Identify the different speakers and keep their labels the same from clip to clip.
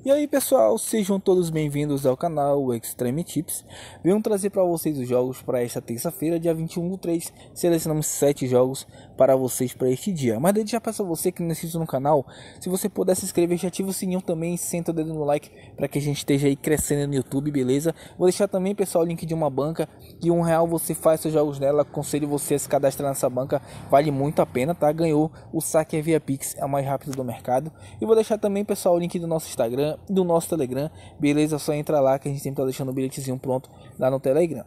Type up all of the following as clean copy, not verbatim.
Speaker 1: E aí pessoal, sejam todos bem-vindos ao canal Extreme Tips. Venho trazer para vocês os jogos para esta terça-feira, dia 21/3. Selecionamos 7 jogos para vocês para este dia. Mas desde já peço a você que não é inscrito no canal, se você puder se inscrever, já ativa o sininho também e senta o dedo no like para que a gente esteja aí crescendo no YouTube, beleza? Vou deixar também, pessoal, o link de uma banca que R$1 você faz seus jogos nela. Aconselho você a se cadastrar nessa banca, vale muito a pena, tá? Ganhou o saque via Pix, é o mais rápido do mercado. E vou deixar também, pessoal, o link do nosso Instagram, do nosso Telegram, beleza? Só entra lá que a gente sempre tá deixando o bilhetezinho pronto lá no Telegram.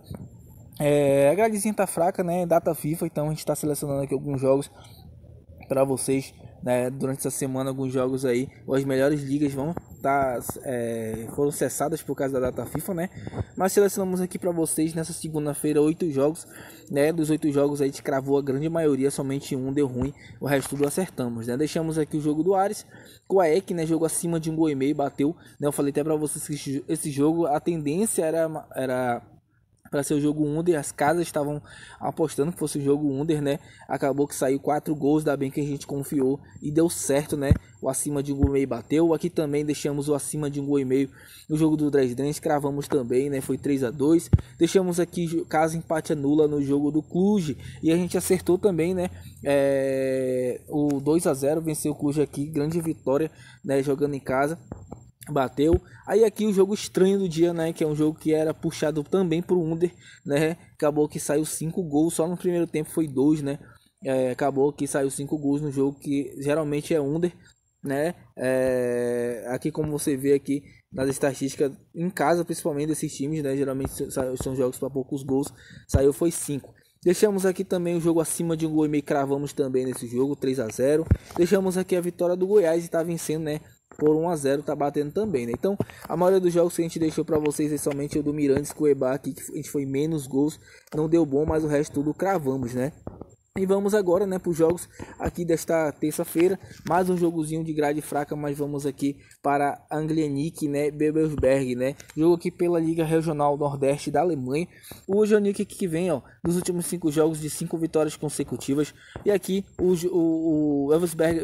Speaker 1: A gradezinha tá fraca, né? Data FIFA, então a gente tá selecionando aqui alguns jogos para vocês, né? Durante essa semana, alguns jogos aí, as melhores ligas vão estar foram cessadas por causa da data FIFA, né? Mas selecionamos aqui para vocês nessa segunda-feira 8 jogos, né? Dos 8 jogos aí a gente cravou a grande maioria, somente um deu ruim, o resto tudo acertamos, né? Deixamos aqui o jogo do Ares com a EK, né? Jogo acima de 1,5 gol, bateu, né? Eu falei até para vocês que esse jogo a tendência era para ser o jogo under, as casas estavam apostando que fosse o jogo under, né? Acabou que saiu 4 gols, da bem que a gente confiou e deu certo, né? O acima de 1,5 gol bateu. Aqui também deixamos o acima de 1,5 gol no jogo do Dresden, cravamos também, né? Foi 3-2. Deixamos aqui caso empate anula no jogo do Cluj e a gente acertou também, né? O 2-0 venceu o Cluj aqui, grande vitória, né? Jogando em casa. Bateu. Aí aqui o jogo estranho do dia, né? Que é um jogo que era puxado também pro under, né? Acabou que saiu 5 gols, só no primeiro tempo foi 2, né? Acabou que saiu 5 gols no jogo que geralmente é under, né? Aqui como você vê aqui nas estatísticas, em casa principalmente desses times, né? Geralmente são jogos para poucos gols, saiu foi 5. Deixamos aqui também o jogo acima de 1,5 gol, cravamos também nesse jogo, 3-0. Deixamos aqui a vitória do Goiás e está vencendo, né? Por 1-0, tá batendo também, né? Então, a maioria dos jogos que a gente deixou para vocês é somente o do Mirandes com o Eba aqui, que a gente foi menos gols, não deu bom, mas o resto tudo cravamos, né? E vamos agora, né, para os jogos aqui desta terça-feira. Mais um jogozinho de grade fraca, mas vamos aqui para Angelinik, né, Bebelsberg, né? Jogo aqui pela Liga Regional Nordeste da Alemanha. O Angelinik aqui que vem, ó, dos últimos 5 jogos de 5 vitórias consecutivas. E aqui o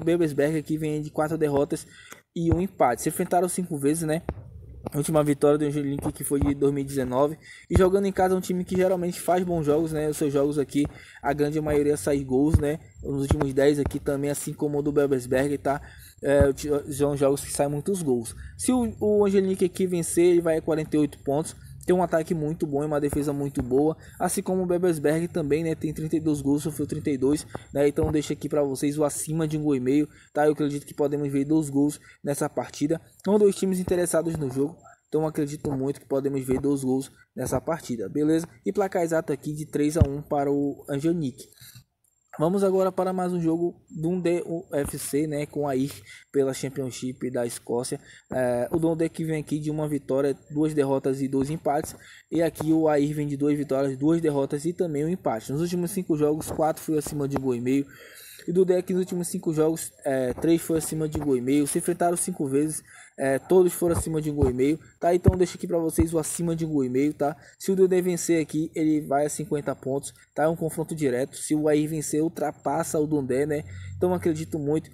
Speaker 1: Bebelsberg aqui vem de 4 derrotas e um empate. Se enfrentaram 5 vezes, né? A última vitória do Angelinik que foi de 2019. E jogando em casa é um time que geralmente faz bons jogos, né? Os seus jogos aqui, a grande maioria sai gols, né? Nos últimos 10 aqui também, assim como o do Bebelsberg, tá? São jogos que saem muitos gols. Se o Angelinik aqui vencer, ele vai a 48 pontos. Tem um ataque muito bom e uma defesa muito boa, assim como o Bebelsberg também, né? Tem 32 gols, sofreu 32, né? Então deixa aqui para vocês o acima de 1,5 gol, tá? Eu acredito que podemos ver 2 gols nessa partida. São 2 times interessados no jogo, então acredito muito que podemos ver 2 gols nessa partida, beleza? E placar exato aqui de 3-1 para o Angelinik. Vamos agora para mais um jogo Dundee UFC, né, com a IR pela Championship da Escócia. O Dundee que vem aqui de uma vitória, 2 derrotas e 2 empates. E aqui o AIR vem de 2 vitórias, 2 derrotas e também um empate. Nos últimos 5 jogos, 4 foi acima de 1,5 gol. E do deck nos últimos 5 jogos, 3 foi acima de 1,5 gol. Se enfrentaram 5 vezes, todos foram acima de 1,5 gol, tá? Então deixa aqui para vocês o acima de 1,5 gol, tá? Se o Dundee vencer aqui, ele vai a 50 pontos, tá? É um confronto direto. Se o AIR vencer, ultrapassa o Dundee, né? Então acredito muito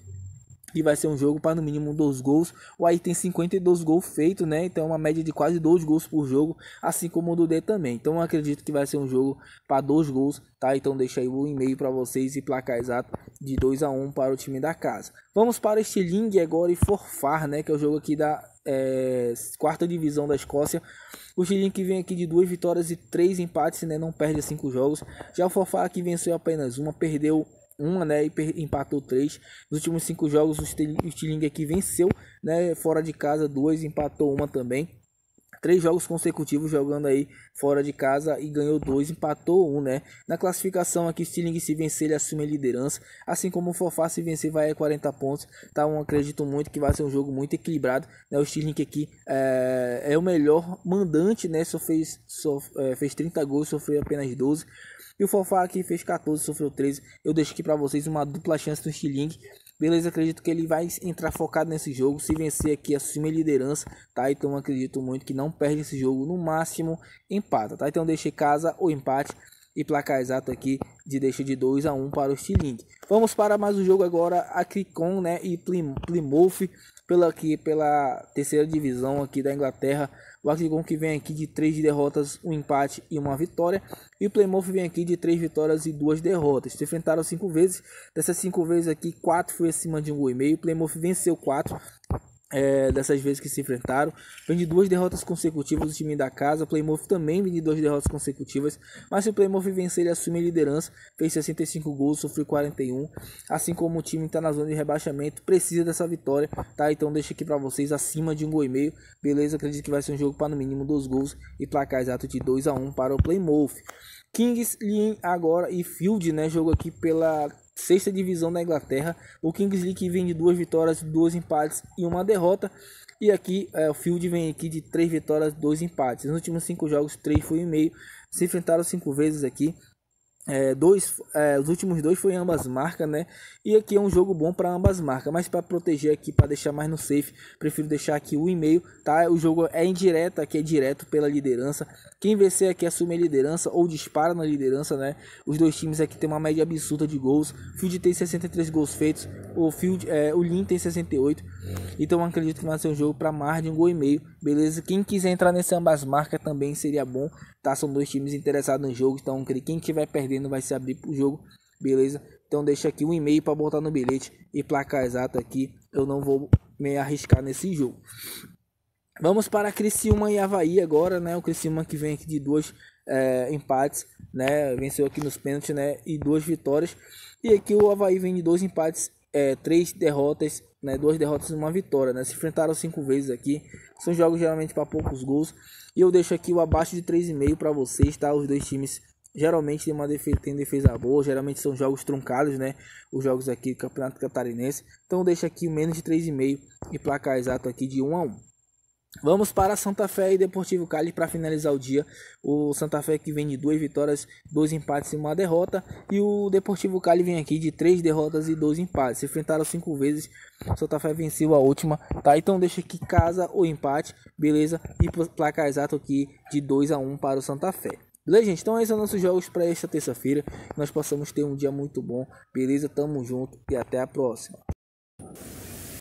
Speaker 1: que vai ser um jogo para no mínimo 2 gols. O AIR tem 52 gols feitos, né? Então é uma média de quase 2 gols por jogo, assim como o Dundee também. Então eu acredito que vai ser um jogo para 2 gols, tá? Então deixa aí o e-mail para vocês e placar exato de 2-1 para o time da casa. Vamos para Stirling agora e Forfar, né? Que é o jogo aqui da quarta divisão da Escócia. O Stirling que vem aqui de 2 vitórias e 3 empates, né? Não perde 5 jogos. Já o Forfar aqui venceu apenas uma, perdeu uma, né, e empatou 3. Nos últimos 5 jogos o Stirling aqui venceu, né, fora de casa 2, empatou uma também. 3 jogos consecutivos jogando aí fora de casa e ganhou 2, empatou 1, né? Na classificação aqui, o Stirling se vencer ele assume a liderança, assim como o Forfar se vencer vai a 40 pontos, tá? Eu acredito muito que vai ser um jogo muito equilibrado, né? O Stirling aqui é o melhor mandante, né? Fez 30 gols, sofreu apenas 12. E o Forfar aqui fez 14, sofreu 13. Eu deixo aqui para vocês uma dupla chance do Stirling. Beleza, acredito que ele vai entrar focado nesse jogo. Se vencer aqui, assume a liderança, tá? Então acredito muito que não perde esse jogo. No máximo, empata, tá? Então deixe casa ou empate. E placar exato aqui de deixa de 2-1 para o Stirling. Vamos para mais um jogo agora. A Cricon, né? E Plymouth. pela terceira divisão aqui da Inglaterra. O Accrington que vem aqui de 3 derrotas, um empate e uma vitória. E o Plymouth vem aqui de 3 vitórias e 2 derrotas. Se enfrentaram 5 vezes. Dessas 5 vezes aqui, 4 foi acima de 1,5 gol. O Plymouth venceu 4. Dessas vezes que se enfrentaram, vem de 2 derrotas consecutivas o time da casa. O Plymouth também vem de 2 derrotas consecutivas, mas se o Plymouth vencer, ele assume a liderança, fez 65 gols, sofreu 41, assim como o time está na zona de rebaixamento, precisa dessa vitória, tá? Então deixa aqui para vocês acima de 1,5 gol, beleza? Acredito que vai ser um jogo para no mínimo 2 gols e placar exato de 2-1 para o Plymouth. Kings Lynn agora e Field, né? Jogo aqui pela sexta divisão da Inglaterra. O Kings Lynn que vem de 2 vitórias, 2 empates e uma derrota. E aqui o Field vem aqui de 3 vitórias, 2 empates. Nos últimos 5 jogos, 3 foi 1,5. Se enfrentaram 5 vezes aqui. Os últimos 2 foi ambas marcas, né? E aqui é um jogo bom para ambas marcas, mas para proteger aqui, para deixar mais no safe, prefiro deixar aqui o 1,5, tá? O jogo é indireto, aqui é direto pela liderança. Quem vencer aqui assume a liderança ou dispara na liderança, né? Os dois times aqui tem uma média absurda de gols. O Field tem 63 gols feitos, o Lynn tem 68. Então acredito que vai ser um jogo para mais de 1,5 gol, beleza? Quem quiser entrar nesse ambas marcas também seria bom, tá? São dois times interessados no jogo, então quem estiver perdendo vai se abrir pro jogo, beleza? Então deixa aqui 1,5 para botar no bilhete e placar exato aqui. Eu não vou me arriscar nesse jogo. Vamos para Criciúma e Avaí agora, né? O Criciúma que vem aqui de 2 empates, né? Venceu aqui nos pênaltis, né? E 2 vitórias. E aqui o Avaí vem de 2 empates, 3 derrotas, né? 2 derrotas e uma vitória, né? Se enfrentaram 5 vezes aqui. São jogos geralmente para poucos gols. E eu deixo aqui o abaixo de 3,5 para vocês, tá? Os dois times geralmente tem defesa boa, geralmente são jogos truncados, né? Os jogos aqui do Campeonato Catarinense. Então deixa aqui o menos de 3,5 e placar exato aqui de 1-1. Vamos para Santa Fé e Deportivo Cali para finalizar o dia. O Santa Fé que vem de 2 vitórias, 2 empates e uma derrota. E o Deportivo Cali vem aqui de 3 derrotas e 2 empates. Se enfrentaram 5 vezes, o Santa Fé venceu a última, tá? Então deixa aqui casa ou empate, beleza? E placar exato aqui de 2-1 para o Santa Fé. Beleza, gente? Então esses são nossos jogos para esta terça-feira. Nós possamos ter um dia muito bom, beleza? Tamo junto e até a próxima.